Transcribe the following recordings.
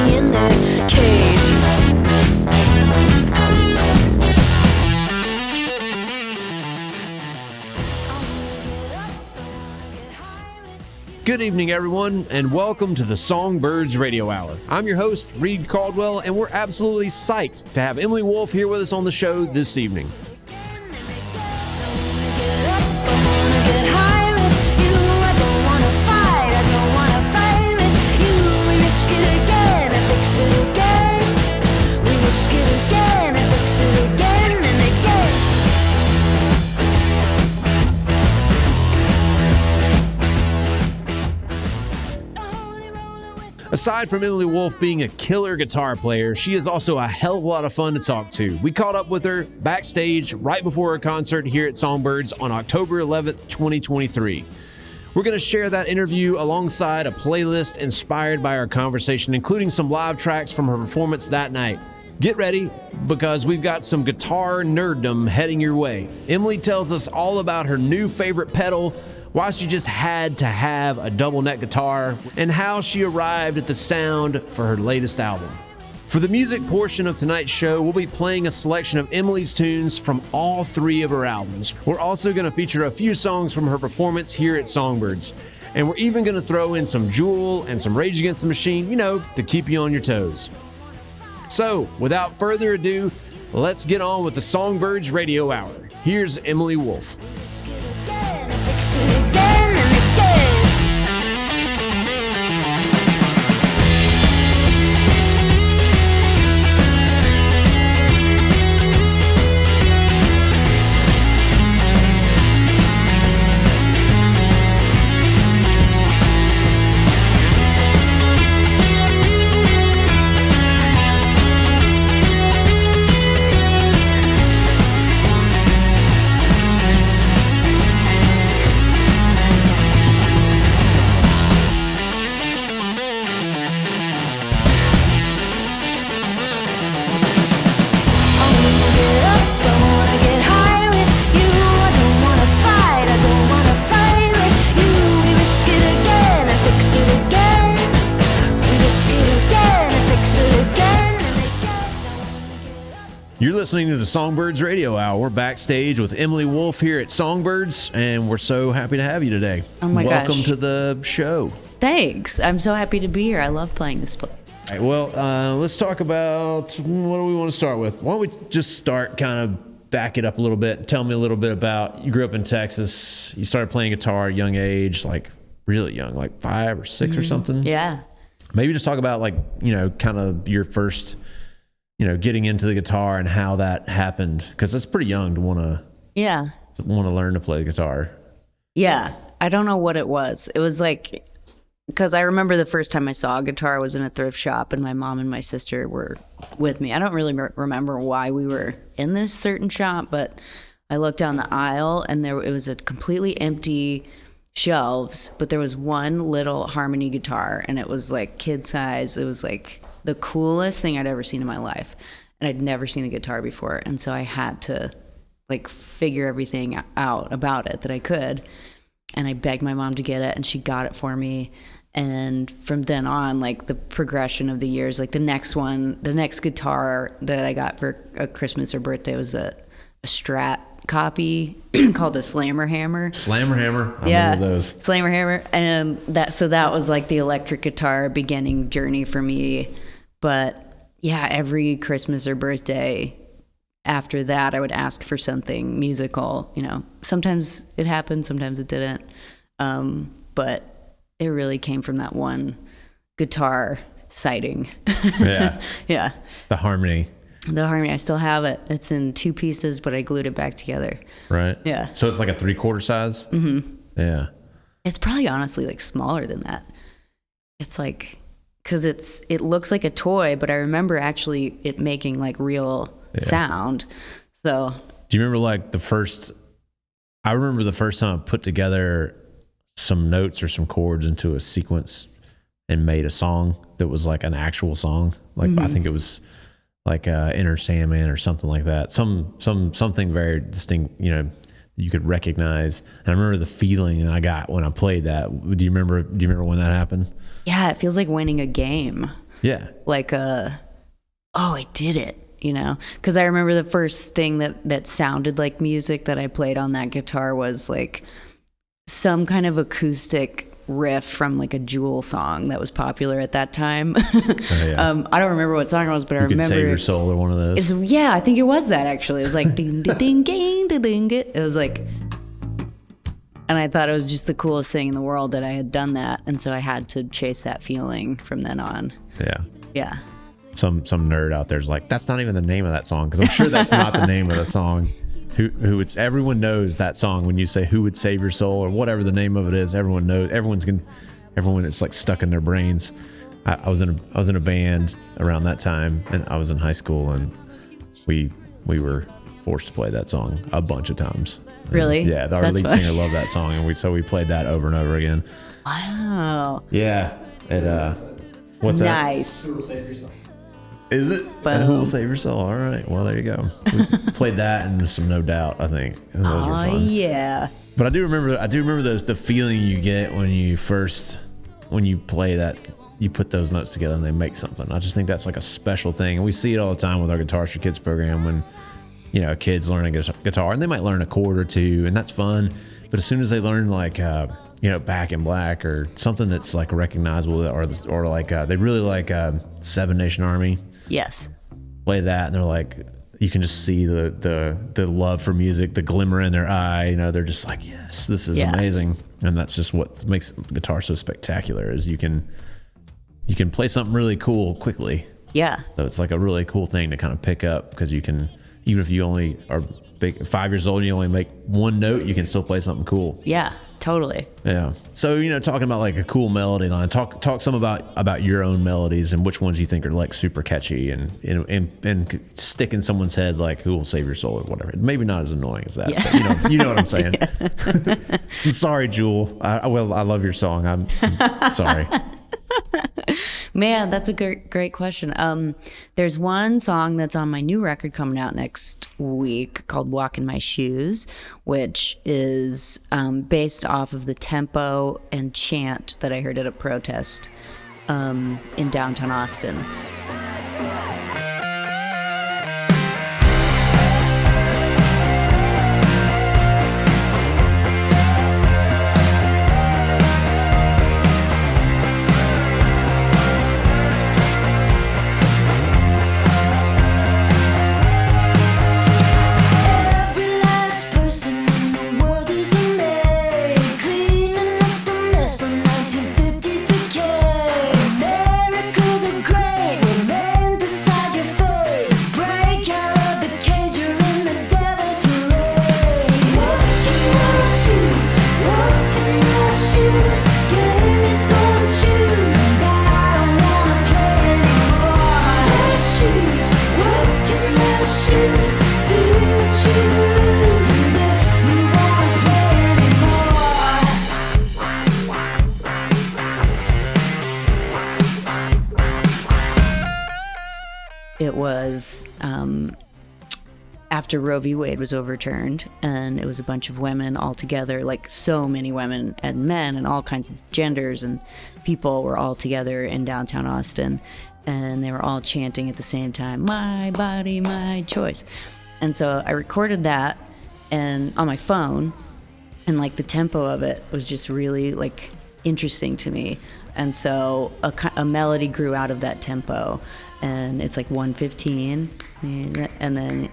me in their cage. Good evening, everyone, and welcome to the Songbirds Radio Hour. I'm your host, Reed Caldwell, and we're absolutely psyched to have Emily Wolfe here with us on the show this evening. Aside from Emily Wolfe being a killer guitar player, she is also a hell of a lot of fun to talk to. We caught up with her backstage right before her concert here at Songbirds on October 11th, 2023. We're going to share that interview alongside a playlist inspired by our conversation, including some live tracks from her performance that night. Get ready, because we've got some guitar nerddom heading your way. Emily tells us all about her new favorite pedal, why she just had to have a double neck guitar, and how she arrived at the sound for her latest album. For the music portion of tonight's show, we'll be playing a selection of Emily's tunes from all three of her albums. We're also going to feature a few songs from her performance here at Songbirds. And we're even going to throw in some Jewel and some Rage Against the Machine, to keep you on your toes. So, without further ado, let's get on with the Songbirds Radio Hour. Here's Emily Wolfe. You're listening to the Songbirds Radio Hour. We're backstage with Emily Wolfe here at Songbirds, and we're so happy to have you today. Oh my gosh. Welcome to the show. Thanks. I'm so happy to be here. I love playing this play. All right, well, let's talk about, what do we want to start with? Why don't we just start, kind of back it up a little bit. Tell me a little bit about, you grew up in Texas. You started playing guitar at a young age, like really young, like 5 or 6 or something. Yeah. Maybe just talk about, like, kind of your first, getting into the guitar and how that happened, because that's pretty young to want to learn to play the guitar. Yeah. I don't know what it was. It was like, because I remember the first time I saw a guitar was in a thrift shop, and my mom and my sister were with me. I don't really remember why we were in this certain shop, but I looked down the aisle, and it was a completely empty shelves, but there was one little harmony guitar, and it was like kid size. It was like the coolest thing I'd ever seen in my life, and I'd never seen a guitar before, and so I had to like figure everything out about it that I could, and I begged my mom to get it, and she got it for me. And from then on, like the progression of the years, like the next guitar that I got for a Christmas or birthday was a Strat copy called the Slammer Hammer. Slammer Hammer. I remember those. Slammer Hammer. And that was like the electric guitar beginning journey for me. But yeah, every Christmas or birthday after that, I would ask for something musical. Sometimes it happened, sometimes it didn't. But it really came from that one guitar sighting. Yeah. Yeah. The harmony. I still have it. It's in 2 pieces, but I glued it back together. Right. Yeah. So it's like a 3/4 size? Mm-hmm. Yeah. It's probably honestly like smaller than that. It's like, because it looks like a toy, but I remember actually it making like real sound. So. Do you remember like I remember the first time I put together some notes or some chords into a sequence and made a song that was like an actual song. Like, I think it was like Inner Sandman or something like that. Something very distinct, you could recognize. And I remember the feeling that I got when I played that. Do you remember when that happened? Yeah, it feels like winning a game. Yeah. Like oh, I did it, you know? Because I remember the first thing that sounded like music that I played on that guitar was like some kind of acoustic riff from like a Jewel song that was popular at that time. I don't remember what song it was, but I remember Save Your Soul or one of those. Yeah, I think it was that actually. It was like ding ding ding ding ding ding. It was like, and I thought it was just the coolest thing in the world that I had done that, and so I had to chase that feeling from then on. Yeah. Some nerd out there's like, that's not even the name of that song, because I'm sure that's not the name of the song. Everyone knows that song. When you say "Who Would Save Your Soul" or whatever the name of it is, everyone knows. Everyone, it's like stuck in their brains. I was in a band around that time, and I was in high school, and we were forced to play that song a bunch of times. Really? Yeah, our lead singer loved that song, and we played that over and over again. Wow. Yeah. What's that? Nice. Who will save your soul? Is it? Boom. Who Will Save Your Soul? All right. Well, there you go. We played that and some No Doubt, I think. And those were fun. Yeah. But I do remember the feeling you get when you play that, you put those notes together and they make something. I just think that's like a special thing. And we see it all the time with our Guitars for Kids program when, you know, kids learn a guitar, and they might learn a chord or two, and that's fun. But as soon as they learn like, you know, Back in Black or something that's like recognizable, or like they really like Seven Nation Army. Yes. Play that, and they're like, you can just see the love for music, the glimmer in their eye. You know, they're just like, yes, this is amazing. And that's just what makes guitar so spectacular, is you can play something really cool quickly. Yeah. So it's like a really cool thing to kind of pick up, because you can, even if you only are 5 years old and you only make one note, you can still play something cool. Yeah, totally. Yeah. So, you know, talking about like a cool melody line, talk some about your own melodies and which ones you think are like super catchy and stick in someone's head, like Who Will Save Your Soul or whatever. Maybe not as annoying as that, but you know what I'm saying. I'm sorry, Jewel. I love your song. I'm sorry. Man, that's a great question. There's one song that's on my new record coming out next week called Walk in My Shoes, which is based off of the tempo and chant that I heard at a protest in downtown Austin. It was after Roe v. Wade was overturned, and it was a bunch of women all together, like so many women and men and all kinds of genders and people were all together in downtown Austin, and they were all chanting at the same time, "My body, my choice." And so I recorded that and on my phone, and like the tempo of it was just really like interesting to me. And so a melody grew out of that tempo, and it's like 115, and then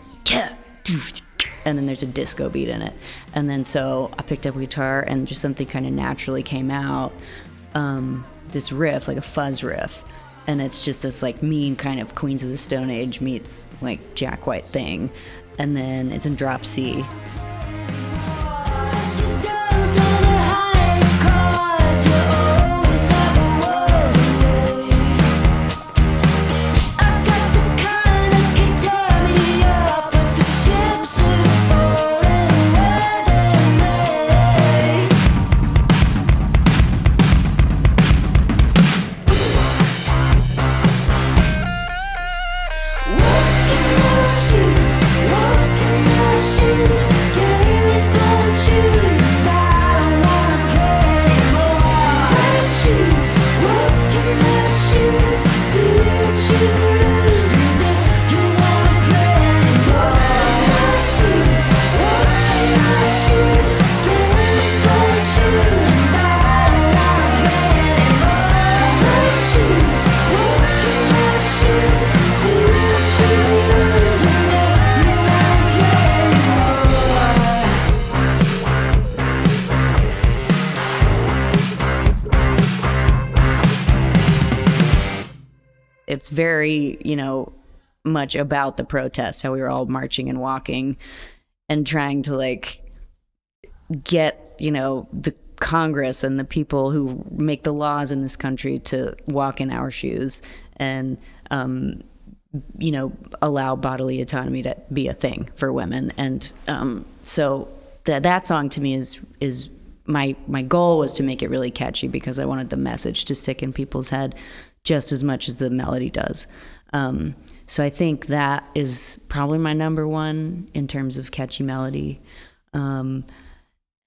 there's a disco beat in it. And then so I picked up a guitar, and just something kind of naturally came out, this riff, like a fuzz riff. And it's just this like mean kind of Queens of the Stone Age meets like Jack White thing. And then it's in drop C. Walk in my shoes, it's very, much about the protest, how we were all marching and walking and trying to like get, the Congress and the people who make the laws in this country to walk in our shoes and, allow bodily autonomy to be a thing for women. And so that song to me is my goal was to make it really catchy because I wanted the message to stick in people's head just as much as the melody does. So I think that is probably my number one in terms of catchy melody. And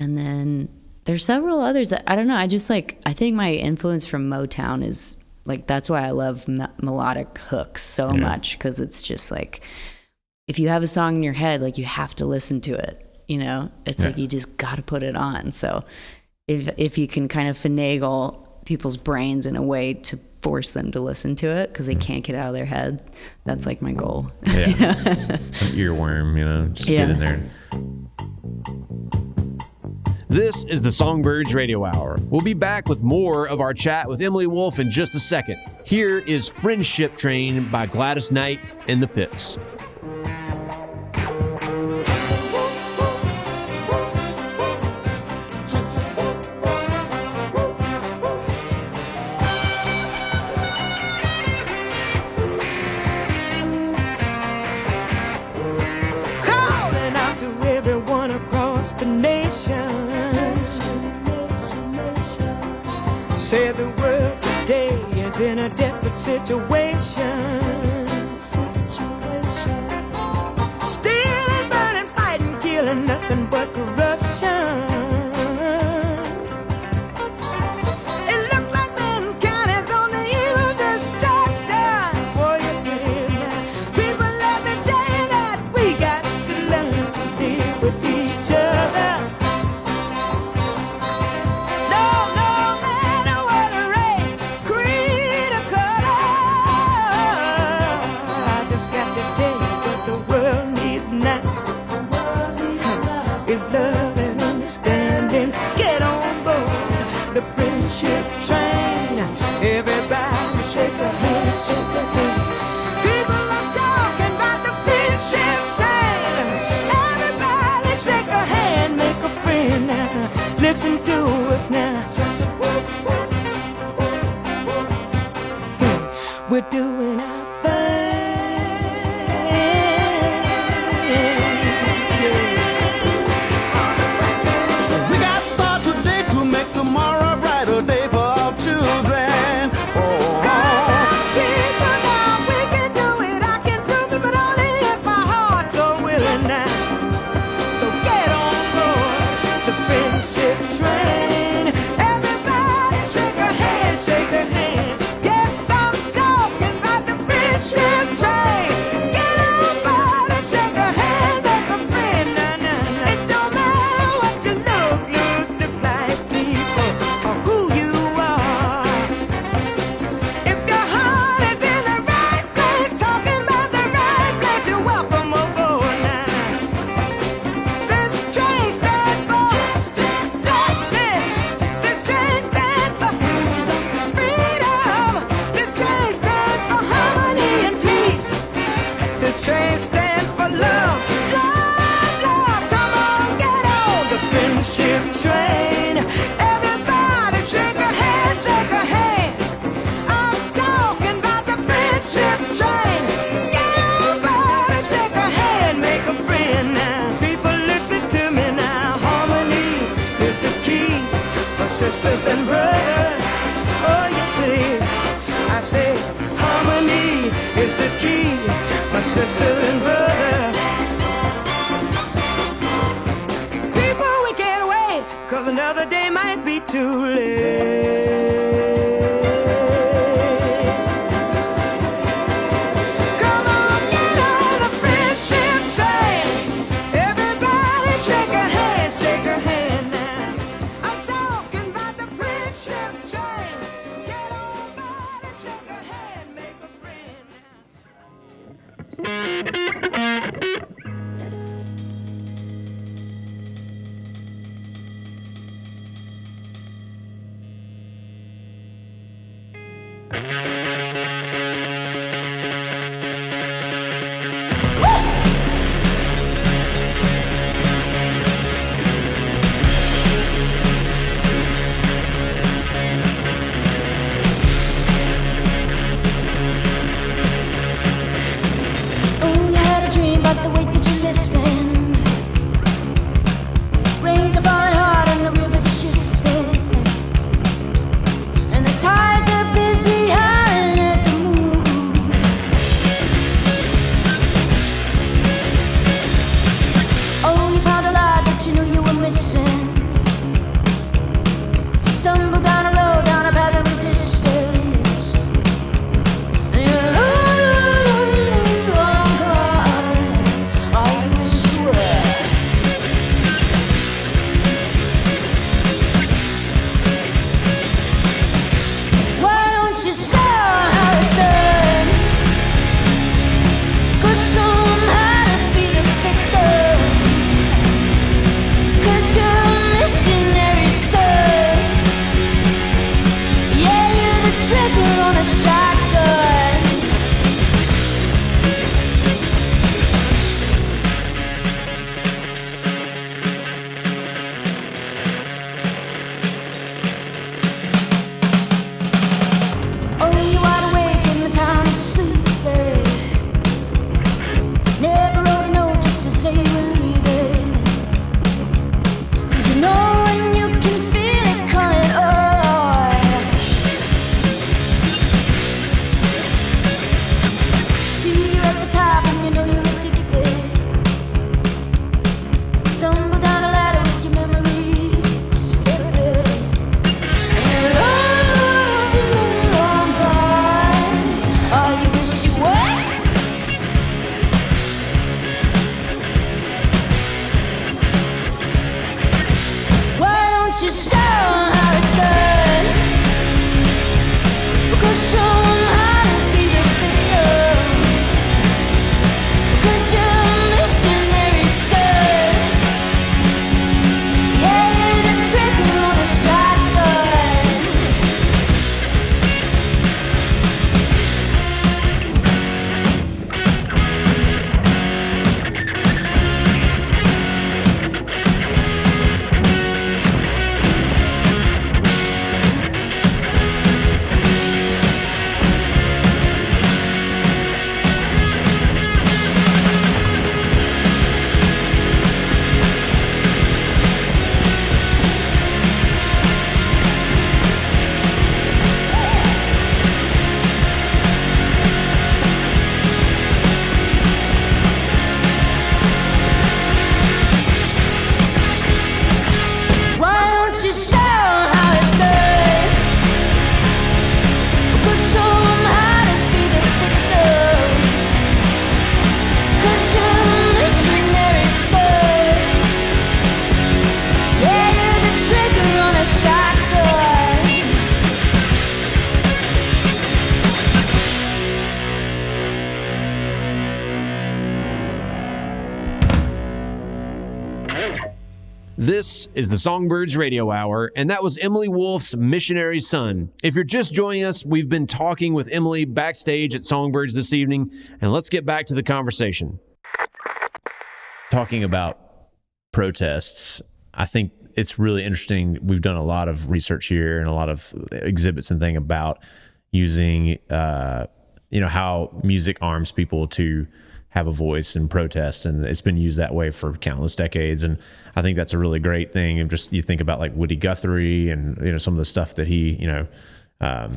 then there's several others that, I don't know, I think my influence from Motown is like, that's why I love melodic hooks so much, because it's just like, if you have a song in your head, like you have to listen to it, it's like you just got to put it on. So if you can kind of finagle people's brains in a way to force them to listen to it because they can't get out of their head, that's like my goal. Earworm, just get in there. This is the Songbirds Radio Hour. We'll be back with more of our chat with Emily Wolfe in just a second. Here is Friendship Train by Gladys Knight and the Pips. Say the world today is in a desperate situation. Stealing, burning, fighting, killing, nothing but corruption. It looks like mankind is on the eve of destruction. Oh, yes it is. People, let me tell you that we got to learn to live with each other. Is love and understanding. Get on board the friendship train. Everybody shake a hand, shake a hand. People are talking about the friendship train. Everybody shake a hand, make a friend now. Listen to us now. We're doing our thing. Sisters and brothers, oh yes it is. I say harmony is the key, my sisters and brothers. People, we can't wait, 'cause another day might be too late. Come on, get on the friendship train. Everybody shake a hand, shake a hand now. I'm talking about the friendship train. Get on board and shake a hand, make a friend now. This is the Songbirds Radio Hour, and that was Emily Wolfe's Missionary Son. If you're just joining us, we've been talking with Emily backstage at Songbirds this evening, and let's get back to the conversation. Talking about protests, I think it's really interesting. We've done a lot of research here and a lot of exhibits and things about using, how music arms people to have a voice and protest, and it's been used that way for countless decades. And I think that's a really great thing. And just, you think about like Woody Guthrie and, some of the stuff that he, the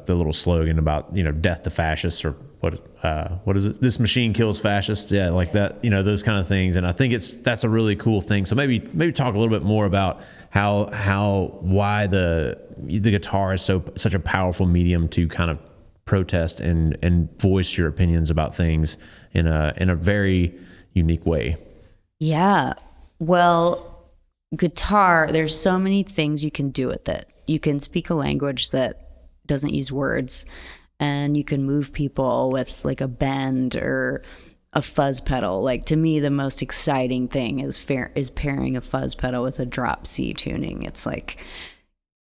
little slogan about, death to fascists, or what is it? This machine kills fascists. Yeah. Like that, those kind of things. And I think that's a really cool thing. So maybe talk a little bit more about why the guitar is such a powerful medium to kind of protest and voice your opinions about things in a very unique way. Yeah. Well, guitar, there's so many things you can do with it. You can speak a language that doesn't use words, and you can move people with like a bend or a fuzz pedal. Like, to me, the most exciting thing is pairing a fuzz pedal with a drop C tuning. It's like,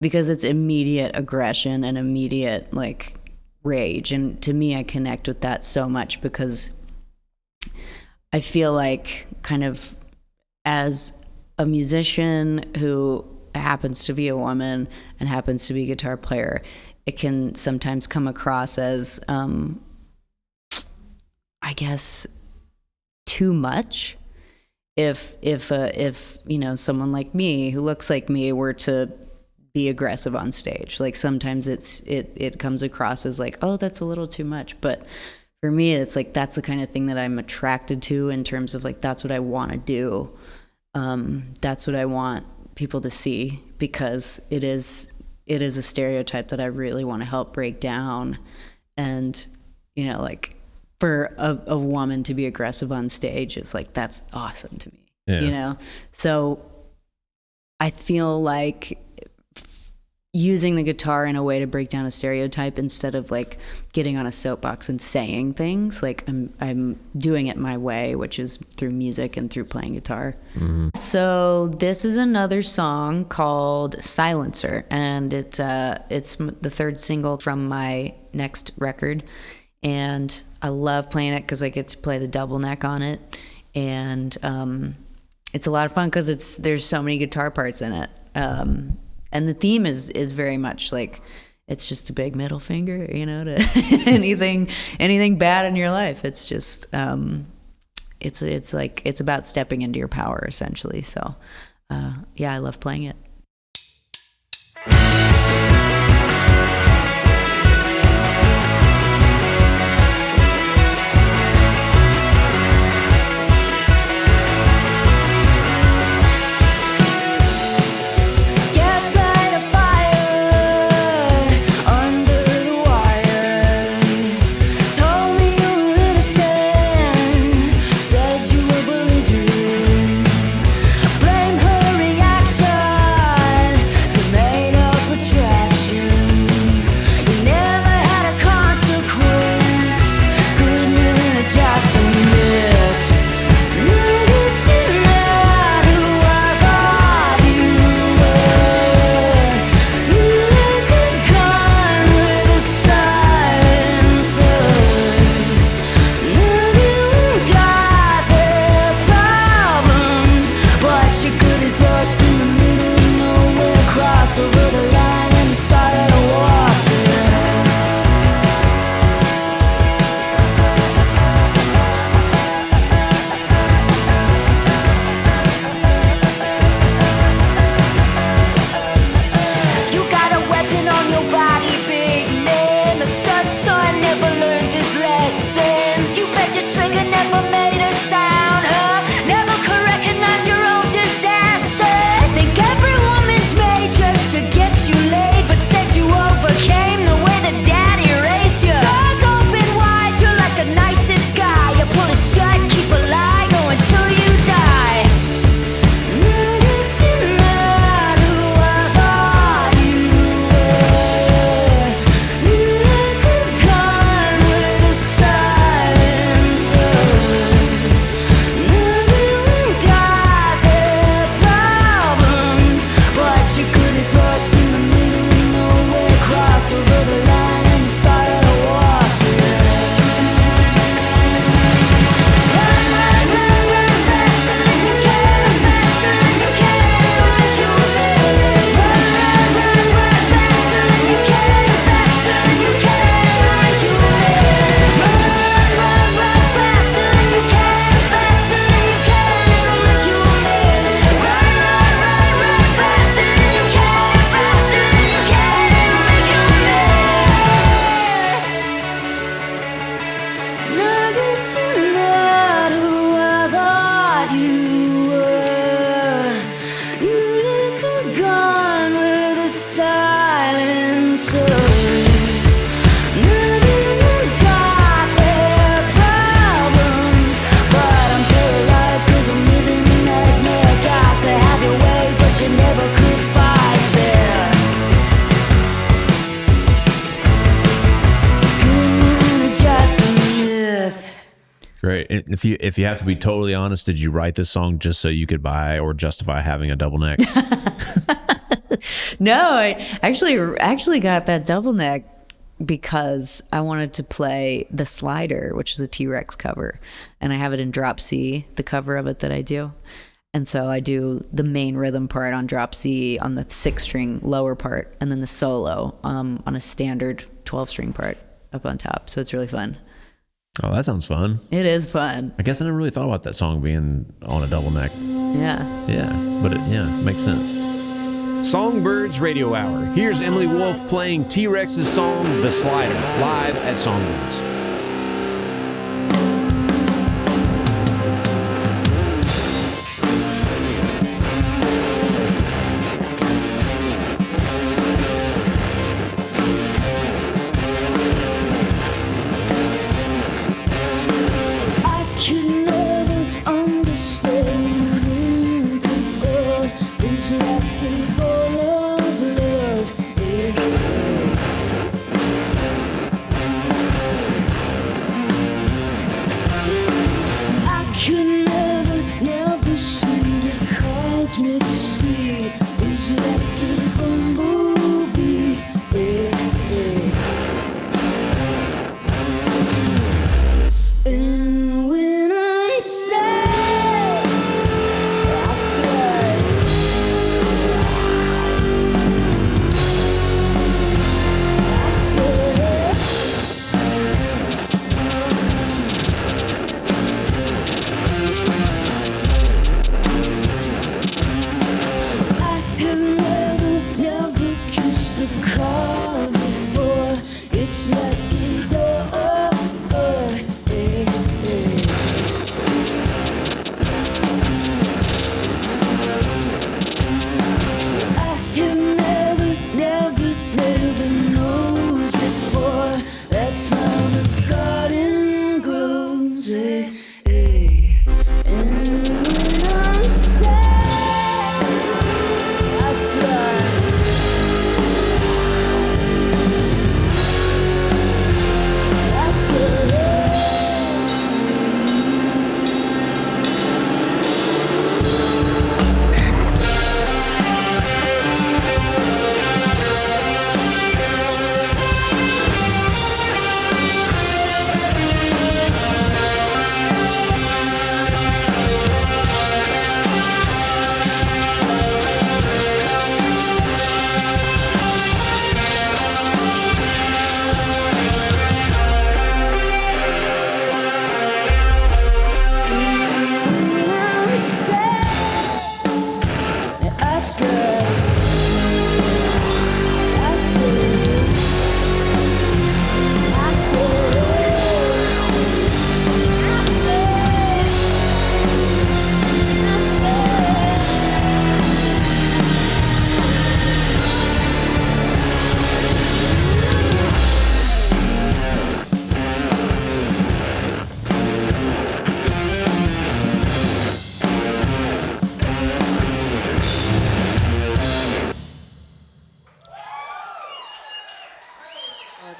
because it's immediate aggression and immediate like rage. And to me, I connect with that so much because I feel like, kind of as a musician who happens to be a woman and happens to be a guitar player, it can sometimes come across as, I guess, too much. If someone like me who looks like me were to be aggressive on stage, like sometimes it comes across as like, oh, that's a little too much. But for me, it's like, that's the kind of thing that I'm attracted to, in terms of like, that's what I want to do. That's what I want people to see, because it is a stereotype that I really want to help break down. And, like, for a woman to be aggressive on stage is like, that's awesome to me. Yeah. So I feel like using the guitar in a way to break down a stereotype, instead of like getting on a soapbox and saying things, like I'm doing it my way, which is through music and through playing guitar. Mm-hmm. So this is another song called Silencer, and it's the third single from my next record, and I love playing it because I get to play the double neck on it, and it's a lot of fun because there's so many guitar parts in it. And the theme is very much like, it's just a big middle finger, to anything bad in your life. It's just, it's like, it's about stepping into your power, essentially. So, I love playing it. Blame her reaction. she never could fight fair. Good man, just a myth. Great. And if you have to be totally honest, did you write this song just so you could buy or justify having a double neck? No, I actually got that double neck because I wanted to play The Slider, which is a T-Rex cover, and I have it in drop C, the cover of it that I do. And so I do the main rhythm part on drop C on the 6-string lower part, and then the solo on a standard 12-string part up on top. So it's really fun. Oh, that sounds fun. It is fun. I guess I never really thought about that song being on a double neck. Yeah. Yeah, but it makes sense. Songbirds Radio Hour. Here's Emily Wolfe playing T-Rex's song, The Slider, live at Songbirds.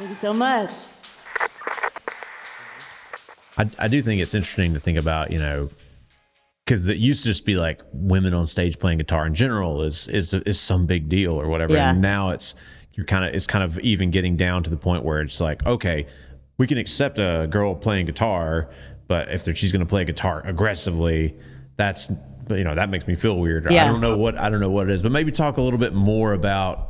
Thank you so much. I do think it's interesting to think about, because it used to just be like women on stage playing guitar in general is some big deal or whatever. Yeah. And now it's kind of even getting down to the point where it's like, okay, we can accept a girl playing guitar, but if she's going to play guitar aggressively, that makes me feel weird. Yeah. I don't know what it is, but maybe talk a little bit more about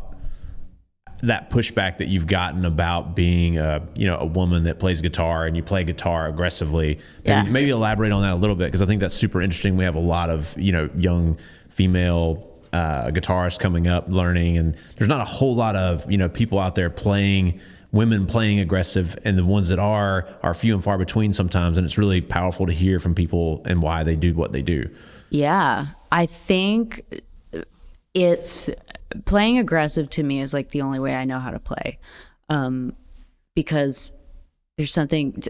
that pushback that you've gotten about being a woman that plays guitar and you play guitar aggressively. Maybe elaborate on that a little bit, because I think that's super interesting. We have a lot of young female guitarists coming up learning, and there's not a whole lot of people out there women playing aggressive, and the ones that are few and far between sometimes, and it's really powerful to hear from people and why they do what they do. Yeah, I think it's playing aggressive to me is like the only way I know how to play, because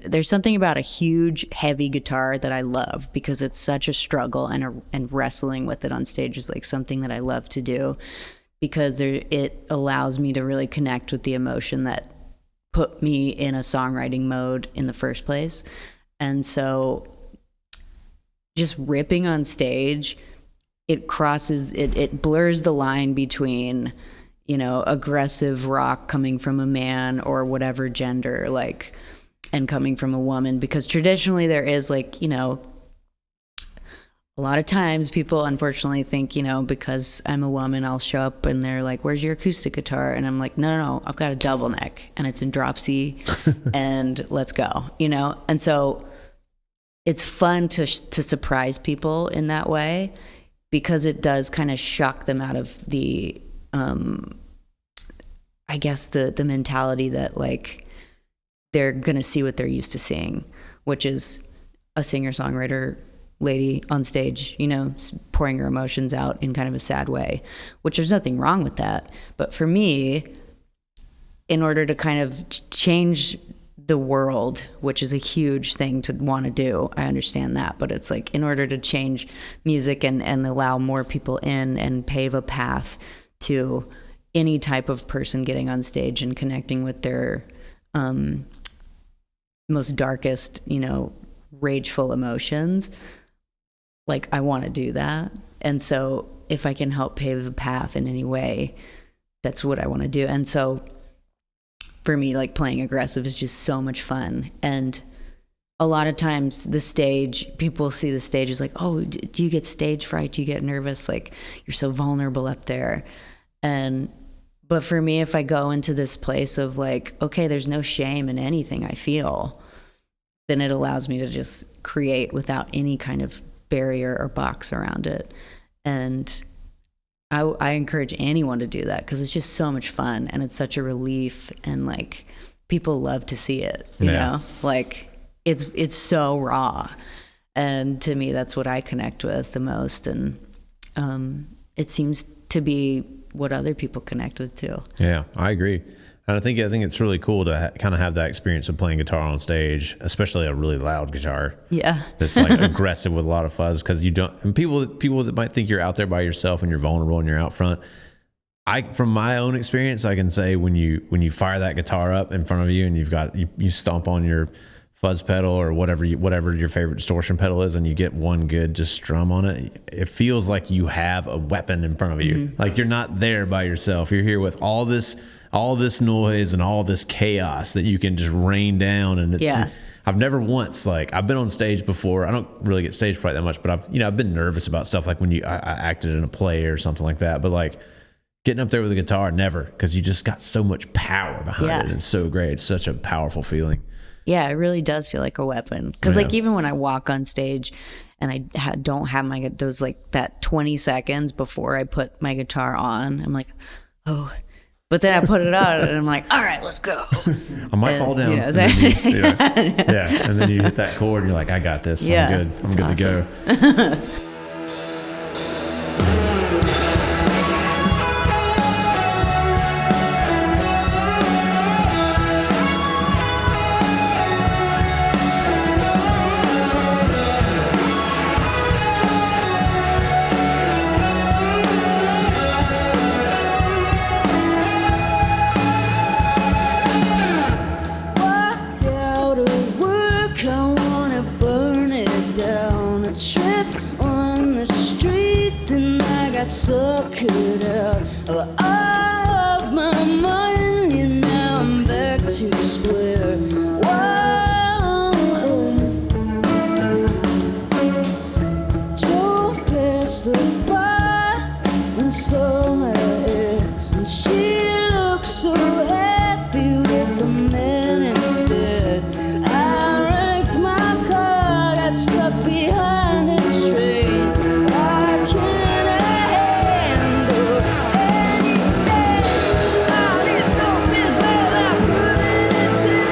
there's something about a huge, heavy guitar that I love because it's such a struggle, and wrestling with it on stage is like something that I love to do because it allows me to really connect with the emotion that put me in a songwriting mode in the first place. And so just ripping on stage, it blurs the line between, you know, aggressive rock coming from a man or whatever gender, like, and coming from a woman, because traditionally there is, like, you know, a lot of times people unfortunately think, you know, because I'm a woman, I'll show up and they're like, where's your acoustic guitar? And I'm like, no, I've got a double neck and it's in drop C and let's go, you know? And so it's fun to surprise people in that way, because it does kind of shock them out of the, I guess the mentality that, like, they're going to see what they're used to seeing, which is a singer-songwriter lady on stage, you know, pouring her emotions out in kind of a sad way, which there's nothing wrong with that. But for me, in order to kind of change the world, which is a huge thing to want to do, I understand that, but it's like, in order to change music and allow more people in and pave a path to any type of person getting on stage and connecting with their most darkest, you know, rageful emotions, like, I want to do that. And so if I can help pave the path in any way, that's what I want to do. And so for me, like, playing aggressive is just so much fun. And a lot of times the stage, people see the stage as like, oh, do you get stage fright? Do you get nervous? Like, you're so vulnerable up there. But for me, if I go into this place of like, okay, there's no shame in anything I feel, then it allows me to just create without any kind of barrier or box around it. And I encourage anyone to do that, because it's just so much fun and it's such a relief, and like, people love to see it, you know, like, it's so raw. And to me, that's what I connect with the most. And it seems to be what other people connect with too. Yeah, I agree. And I think it's really cool to kind of have that experience of playing guitar on stage, especially a really loud guitar. Yeah. That's like aggressive with a lot of fuzz, because you don't, and people that might think you're out there by yourself and you're vulnerable and you're out front. From my own experience, I can say when you fire that guitar up in front of you and you stomp on your fuzz pedal or whatever your favorite distortion pedal is, and you get one good just strum on it, it feels like you have a weapon in front of you. Mm-hmm. Like, you're not there by yourself. You're here with all this noise and all this chaos that you can just rain down. And it's, I've never once, like, I've been on stage before. I don't really get stage fright that much, but I've been nervous about stuff like when I acted in a play or something like that. But like, getting up there with a guitar, never, because you just got so much power behind it. And it's so great. It's such a powerful feeling. Yeah, it really does feel like a weapon. Because like, even when I walk on stage and I don't have those, like, that 20 seconds before I put my guitar on, I'm like, oh. But then I put it on and I'm like, all right, let's go. I might fall down. You know, and then you hit that chord and you're like, I got this. I'm good. I'm good to go. Suck it out of all of my mind, and now I'm back to square one. Drove past the bar and saw my ex, and she looked so happy with the man instead. I wrecked my car, got stuck behind a train. I can't all this open, well, I put it into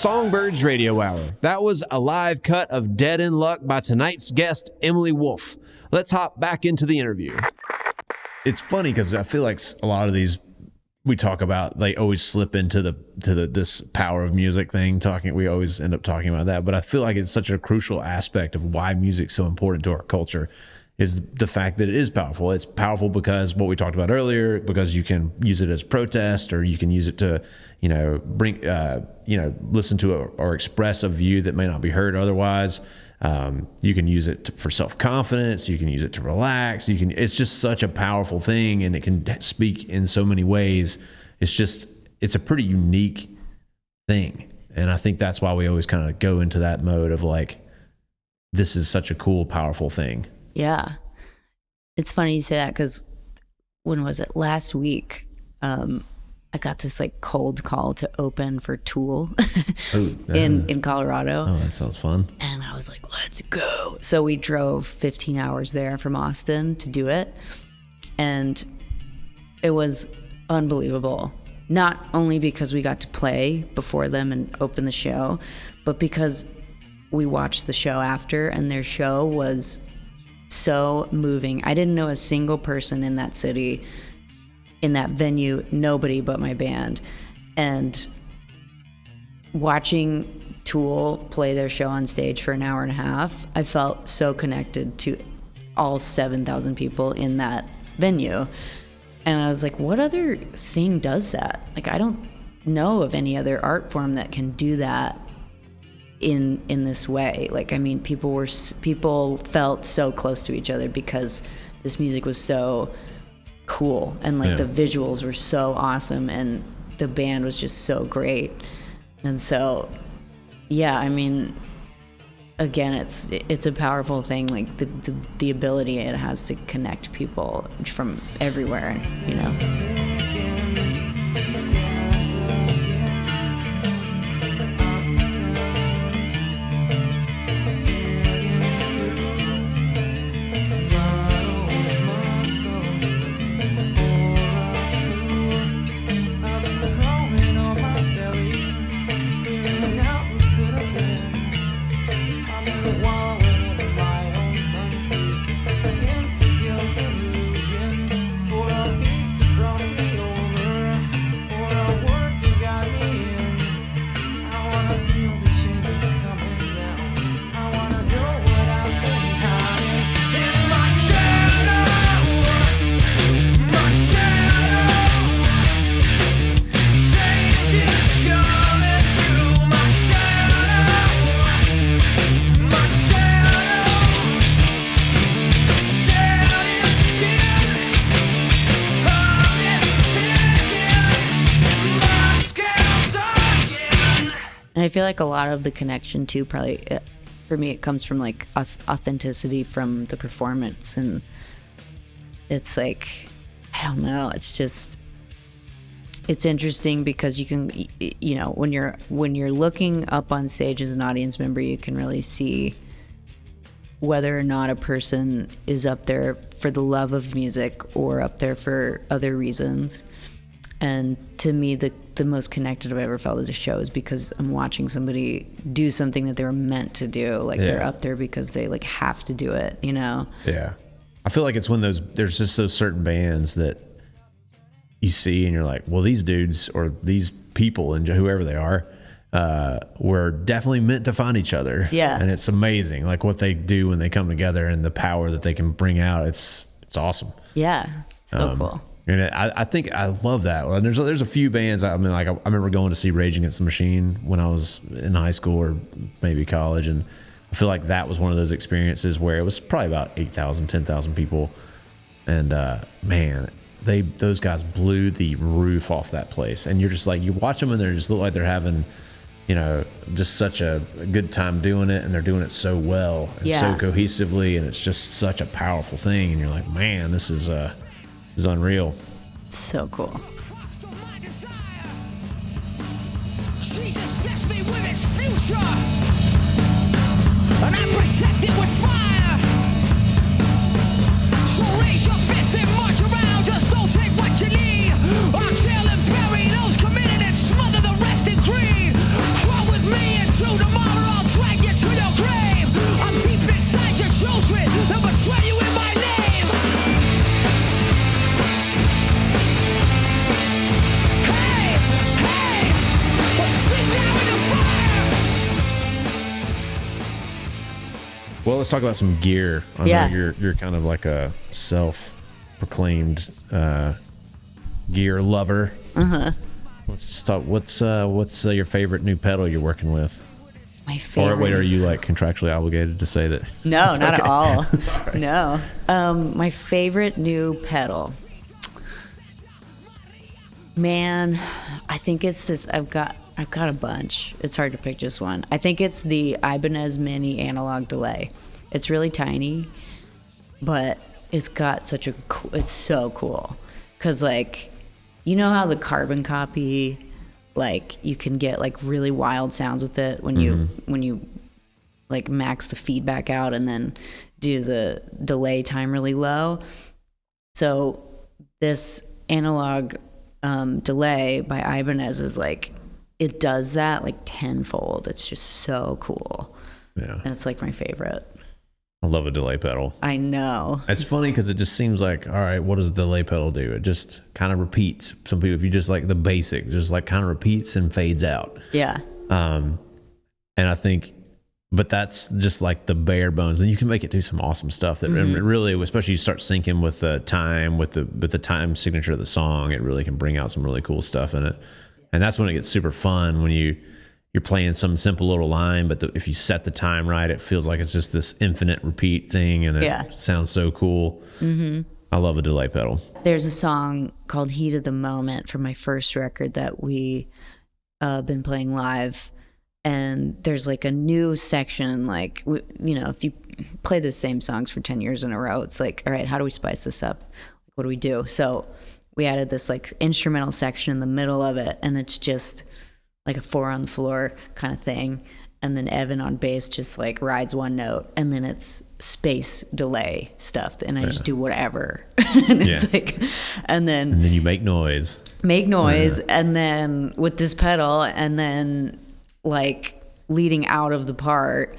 Songbirds Radio Hour. That was a live cut of Dead in Luck by tonight's guest, Emily Wolfe. Let's hop back into the interview. It's funny because I feel like a lot of these we talk about, they always slip into this power of music thing. We always end up talking about that, but I feel like it's such a crucial aspect of why music's so important to our culture is the fact that it is powerful. It's powerful because what we talked about earlier, because you can use it as protest, or you can use it to, bring, listen to or express a view that may not be heard otherwise. You can use it for self-confidence. You can use it to relax. It's just such a powerful thing, and it can speak in so many ways. It's a pretty unique thing. And I think that's why we always kind of go into that mode of like, this is such a cool, powerful thing. Yeah. It's funny you say that because when was it? Last week, I got this like cold call to open for Tool in Colorado. Oh, that sounds fun. And I was like, let's go. So we drove 15 hours there from Austin to do it. And it was unbelievable. Not only because we got to play before them and open the show, but because we watched the show after, and their show was so moving. I didn't know a single person in that city, in that venue, nobody but my band. And watching Tool play their show on stage for an hour and a half, I felt so connected to all 7,000 people in that venue. And I was like, what other thing does that? Like, I don't know of any other art form that can do that in this way. Like, I mean, people felt so close to each other because this music was so cool, and like the visuals were so awesome, and the band was just so great. And so, yeah, I mean, again, it's a powerful thing, like the ability it has to connect people from everywhere, you know. And I feel like a lot of the connection too, probably for me, it comes from like authenticity from the performance. And it's like, I don't know, it's just, it's interesting because you can, you know, when you're looking up on stage as an audience member, you can really see whether or not a person is up there for the love of music or up there for other reasons. And to me, the most connected I've ever felt at a show is because I'm watching somebody do something that they were meant to do. Like they're up there because they like have to do it, you know? Yeah. I feel like it's when there's just those certain bands that you see and you're like, well, these dudes or these people and whoever they are, were definitely meant to find each other. Yeah. And it's amazing, like what they do when they come together and the power that they can bring out. It's awesome. Yeah. So cool. And I think I love that. Well, there's a few bands. I mean, like I remember going to see Rage Against the Machine when I was in high school or maybe college, and I feel like that was one of those experiences where it was probably about 8,000, 10,000 people, and man, those guys blew the roof off that place. And you're just like, you watch them and they just look like they're having, you know, just such a good time doing it, and they're doing it so well and so cohesively, and it's just such a powerful thing. And you're like, man, this is unreal. So cool. Jesus bless me with its future, and I protect it with fire. So raise your fist and march around, just don't take what you need. I'll kill and bury those committed and smother the rest in greed. Crawl with me Well, let's talk about some gear. I Yeah. know you're kind of like a self-proclaimed gear lover. Let's talk. What's your favorite new pedal you're working with? My favorite. Or wait, are you like contractually obligated to say that? No, not at all. No. My favorite new pedal. Man, I think it's this. I've got a bunch. It's hard to pick just one. I think it's the Ibanez Mini analog delay. It's really tiny, but it's got such a it's so cool. Cause like, you know how the carbon copy, like you can get like really wild sounds with it when you like max the feedback out and then do the delay time really low. So this analog delay by Ibanez is like, it does that like tenfold. It's just so cool. Yeah. And it's like my favorite. I love a delay pedal. I know. It's funny because it just seems like, all right, what does a delay pedal do? It just kind of repeats. Some people, if you just like the basics, just like kind of repeats and fades out. Yeah. And I think, but that's just like the bare bones. And you can make it do some awesome stuff that really, especially you start syncing with the time, with the time signature of the song, it really can bring out some really cool stuff in it. And that's when it gets super fun, when you're playing some simple little line, but if you set the time right, it feels like it's just this infinite repeat thing, and it sounds so cool. I love a delay pedal. There's a song called Heat of the Moment from my first record that we been playing live, and there's like a new section, like, you know, if you play the same songs for 10 years in a row, it's like, all right, how do we spice this up? What do we do? So we added this like instrumental section in the middle of it, and it's just like a 4 on the floor kind of thing. And then Evan on bass just like rides one note, and then it's space delay stuff. And I just do whatever. And it's like, and then you make noise. And then with this pedal, and then like leading out of the part,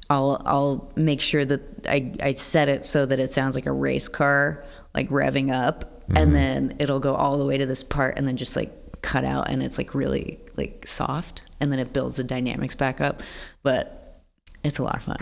I'll make sure that I set it so that it sounds like a race car, like revving up. And then it'll go all the way to this part and then just like cut out, and it's like really like soft, and then it builds the dynamics back up. But it's a lot of fun.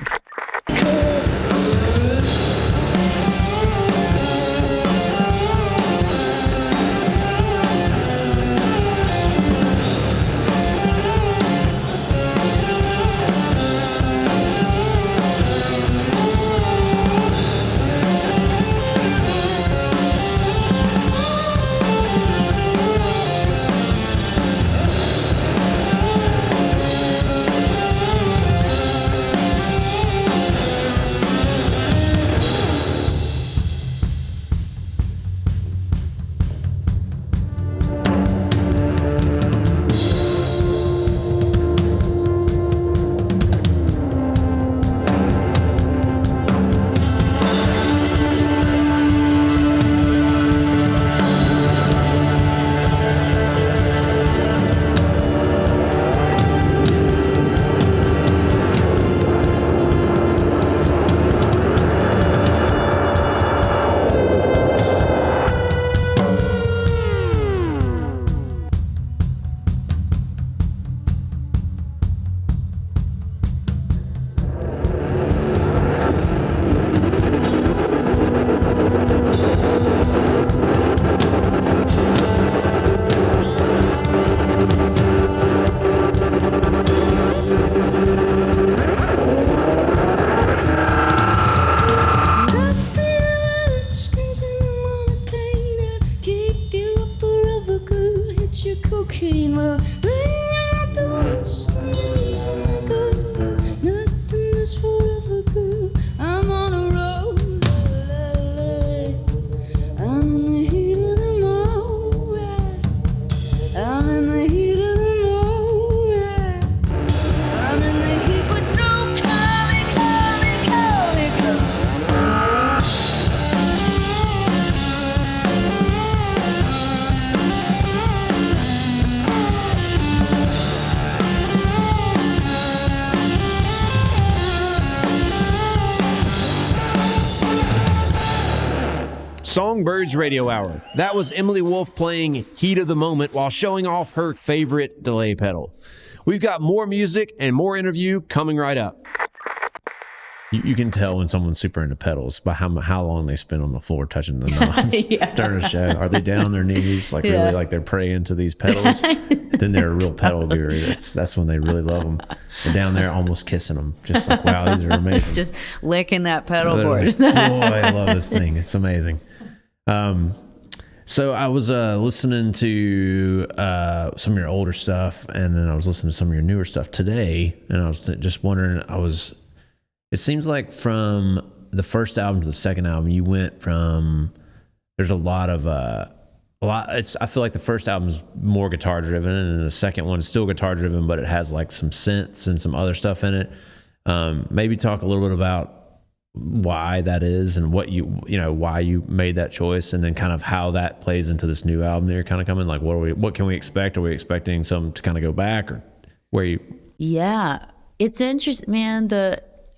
Songbirds Radio Hour. That was Emily Wolfe playing Heat of the Moment while showing off her favorite delay pedal. We've got more music and more interview coming right up. You can tell when someone's super into pedals by how long they spend on the floor touching the knobs during a show. Are they down on their knees, like really like they're praying to these pedals? Then they're a real pedal guru. That's when they really love them. They're down there almost kissing them, just like, wow, these are amazing. Just licking that pedal board. Boy, I love this thing. It's amazing. So I was listening to some of your older stuff, and then I was listening to some of your newer stuff today, and I was just wondering, it seems like from the first album to the second album, you went from, there's a lot. I feel like the first album is more guitar driven, and the second one is still guitar driven, but it has like some synths and some other stuff in it. Maybe talk a little bit about why that is and what why you made that choice, and then kind of how that plays into this new album that you're kind of coming. Like, what can we expect? Are we expecting some to kind of go back, or where you? Yeah, it's interesting, man.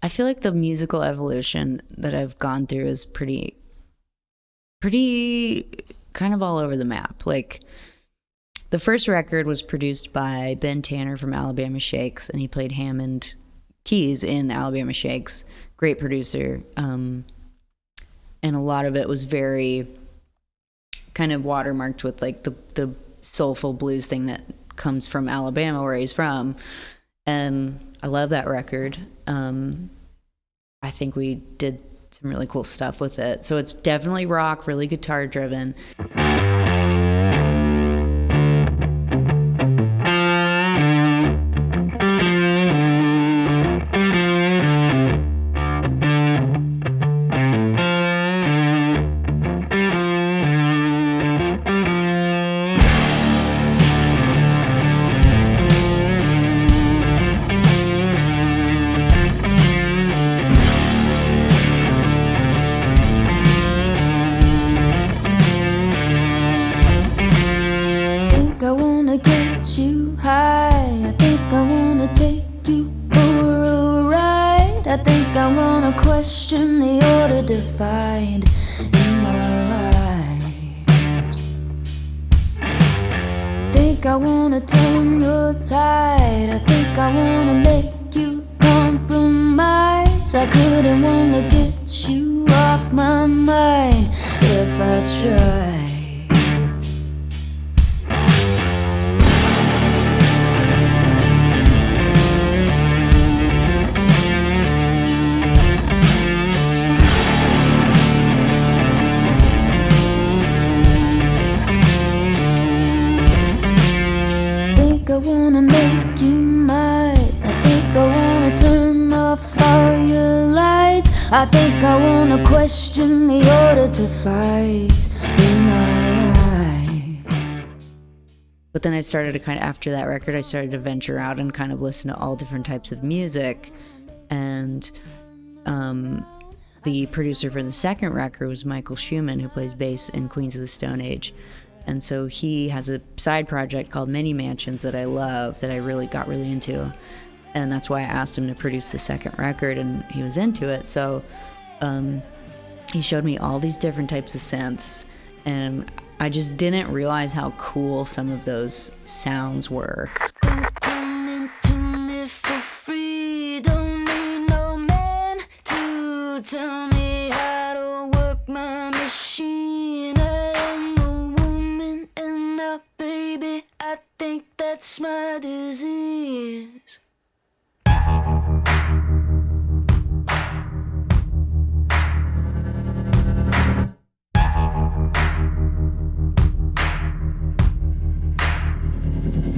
I feel like the musical evolution that I've gone through is pretty kind of all over the map. Like, the first record was produced by Ben Tanner from Alabama Shakes, and he played Hammond keys in Alabama Shakes. Great producer. And a lot of it was very kind of watermarked with like the soulful blues thing that comes from Alabama, where he's from. And I love that record. I think we did some really cool stuff with it. So it's definitely rock, really guitar driven. Defined in our lives. I think I wanna turn your tide. I think I wanna make you compromise. I couldn't wanna get you off my mind if I tried. I wanna make you mine. I think I wanna turn off all your lights. I think I wanna question the order to fight in my life. But then I started to kind of, after that record, I started to venture out and kind of listen to all different types of music. And the producer for the second record was Michael Schumann, who plays bass in Queens of the Stone Age. And so he has a side project called Mini Mansions that I love, that I really got really into. And that's why I asked him to produce the second record, and he was into it. So he showed me all these different types of synths, and I just didn't realize how cool some of those sounds were. Coming to me for free, don't need no man to tell me how to work my machine. Baby, I think that's my disease.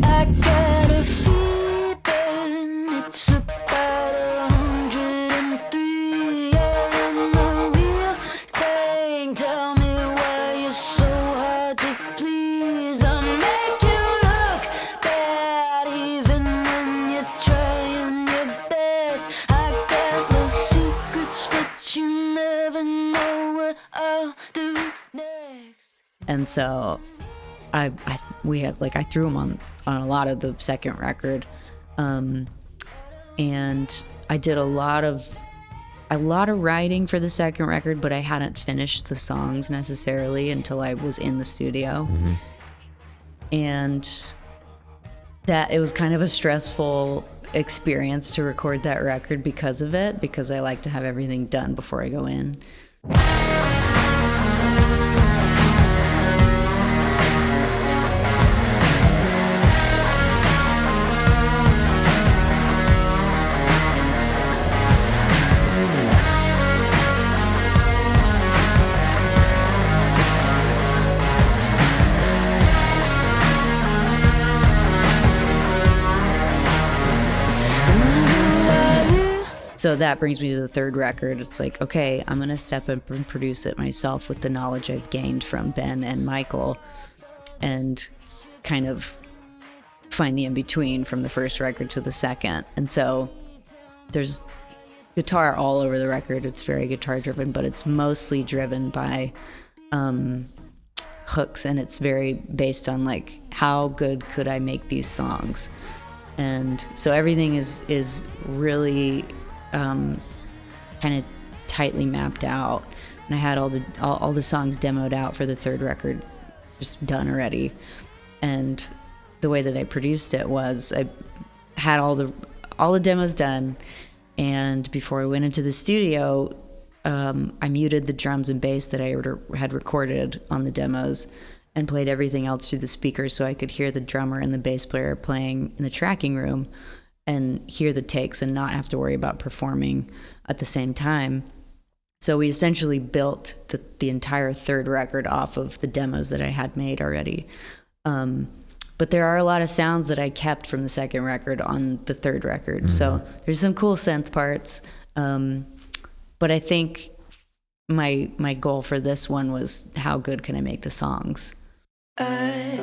I got a feeling it's about 103. I am the real thing. Tell me why you're so hard to please. I'll make you look bad even when you're trying your best. I got no secrets, but you never know what I'll do next. And so I threw him on a lot of the second record, and I did a lot of writing for the second record, but I hadn't finished the songs necessarily until I was in the studio. And that it was kind of a stressful experience to record that record because of it, because I like to have everything done before I go in. So that brings me to the third record. It's like, okay, I'm going to step up and produce it myself with the knowledge I've gained from Ben and Michael, and kind of find the in-between from the first record to the second. And so there's guitar all over the record. It's very guitar-driven, but it's mostly driven by hooks, and it's very based on, like, how good could I make these songs? And so everything is really kind of tightly mapped out, and I had all the songs demoed out for the third record, just done already. And the way that I produced it was I had all the demos done, and before I went into the studio, I muted the drums and bass that I had recorded on the demos and played everything else through the speakers so I could hear the drummer and the bass player playing in the tracking room and hear the takes and not have to worry about performing at the same time. So we essentially built the entire third record off of the demos that I had made already. But there are a lot of sounds that I kept from the second record on the third record. Mm-hmm. So there's some cool synth parts. But I think my goal for this one was, how good can I make the songs? I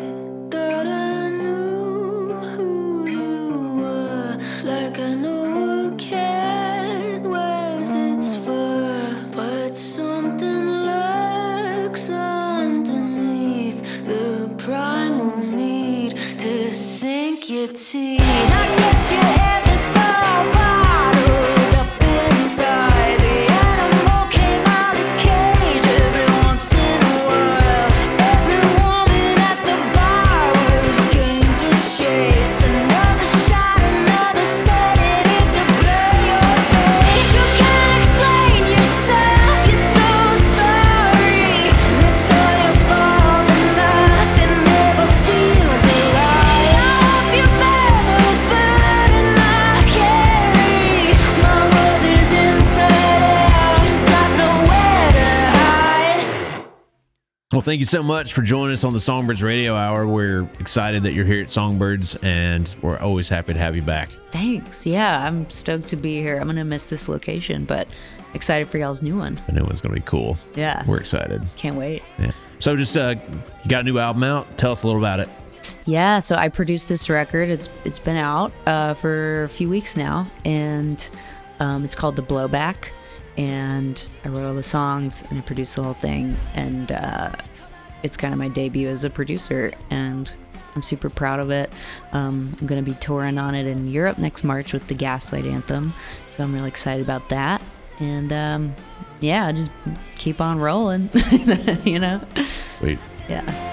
thought I knew who you were, like I know a cat wears its fur, but something lurks underneath the primal need to sink your teeth. I get your head that's all bottled up inside. The animal came out its cage every once in a while. Every woman at the bar was game to chase. Another shot, another sedative to blur your face. You can't explain yourself, you're so sorry. It's all your fault and nothing ever feels right. I hope you bear the burden I carry. My world is inside out, got nowhere to hide. Well, thank you so much for joining us on the Songbirds Radio Hour. We're excited that you're here at Songbirds, and we're always happy to have you back. Thanks. Yeah, I'm stoked to be here. I'm going to miss this location, but excited for y'all's new one. The new one's going to be cool. Yeah. We're excited. Can't wait. Yeah. So just you got a new album out. Tell us a little about it. Yeah, so I produced this record. It's been out for a few weeks now, and it's called The Blowback, and I wrote all the songs and I produced the whole thing, and it's kind of my debut as a producer, and I'm super proud of it. I'm going to be touring on it in Europe next March with the Gaslight Anthem, so I'm really excited about that. And yeah, just keep on rolling, you know? Sweet. Yeah.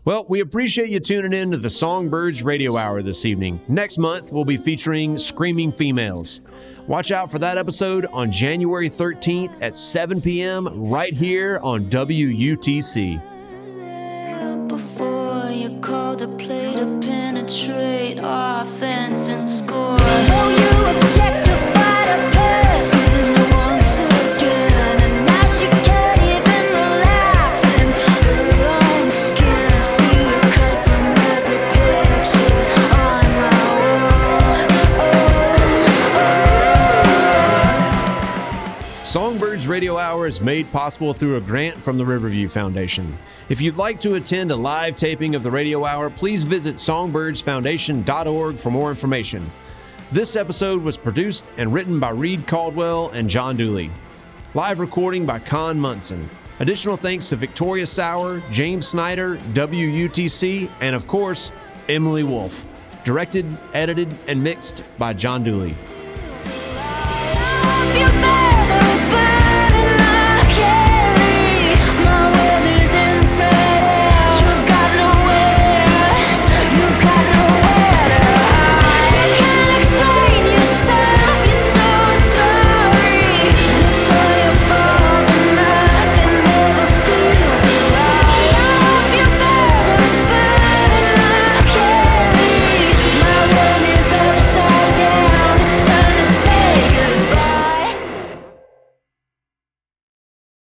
Well, we appreciate you tuning in to the Songbirds Radio Hour this evening. Next month, we'll be featuring Screaming Females. Watch out for that episode on January 13th at 7 p.m. right here on WUTC. Before you called to play to penetrate offense and score. Oh, you objectified a person once again, and now she can't even relax in her own skin. See you cut from every picture on my wall. Songbirds Radio Hour is made possible through a grant from the Riverview Foundation. If you'd like to attend a live taping of the Radio Hour, please visit songbirdsfoundation.org for more information. This episode was produced and written by Reed Caldwell and John Dooley. Live recording by Con Munson. Additional thanks to Victoria Sauer, James Snyder, WUTC, and of course, Emily Wolfe. Directed, edited, and mixed by John Dooley.